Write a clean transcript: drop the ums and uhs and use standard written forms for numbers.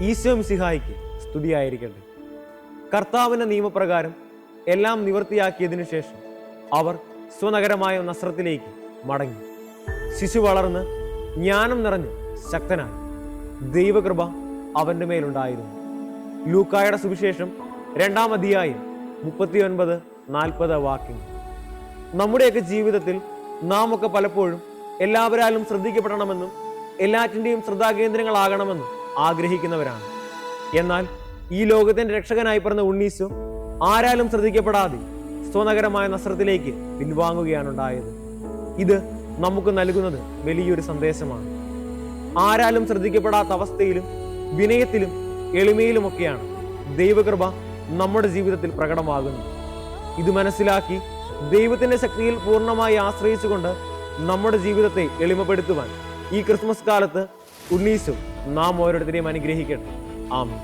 ഈശോ മിശിഹായിക്ക് സ്തുതിയായിരിക്കട്ടെ. കർത്താവിൻ്റെ നിയമപ്രകാരം എല്ലാം നിവൃത്തിയാക്കിയതിനു ശേഷം അവർ സ്വനഗരമായ നസ്രത്തിലേക്ക് മടങ്ങി. ശിശു വളർന്ന് ജ്ഞാനം നിറഞ്ഞ് ശക്തനായി. ദൈവകൃപ അവൻ്റെ മേലുണ്ടായിരുന്നു. ലൂക്കായുടെ സുവിശേഷം 2-ാം അധ്യായം 39-40 വാക്യങ്ങൾ. നമ്മുടെയൊക്കെ ജീവിതത്തിൽ നാം ഒക്കെ പലപ്പോഴും എല്ലാവരാലും ശ്രദ്ധിക്കപ്പെടണമെന്നും എല്ലാറ്റിൻ്റെയും ശ്രദ്ധാകേന്ദ്രങ്ങളാകണമെന്നും ആഗ്രഹിക്കുന്നവരാണ്. എന്നാൽ ഈ ലോകത്തിന്റെ രക്ഷകനായി പറഞ്ഞ ഉണ്ണീശോ ആരാലും ശ്രദ്ധിക്കപ്പെടാതെ സ്വനഗരമായ നസ്രത്തിലേക്ക് പിൻവാങ്ങുകയാണ് ഉണ്ടായത്. ഇത് നമുക്ക് നൽകുന്നത് വലിയൊരു സന്ദേശമാണ്. ആരാലും ശ്രദ്ധിക്കപ്പെടാത്ത അവസ്ഥയിലും വിനയത്തിലും എളിമയിലുമൊക്കെയാണ് ദൈവകൃപ നമ്മുടെ ജീവിതത്തിൽ പ്രകടമാകുന്നത്. ഇത് മനസ്സിലാക്കി ദൈവത്തിന്റെ ശക്തിയിൽ പൂർണ്ണമായി ആശ്രയിച്ചുകൊണ്ട് നമ്മുടെ ജീവിതത്തെ എളിമപ്പെടുത്തുവാൻ ഈ ക്രിസ്മസ് കാലത്ത് ഉണ്ണീശോ നാം ഓരോരുത്തരെയും അനുഗ്രഹിക്കട്ടെ. ആമേൻ.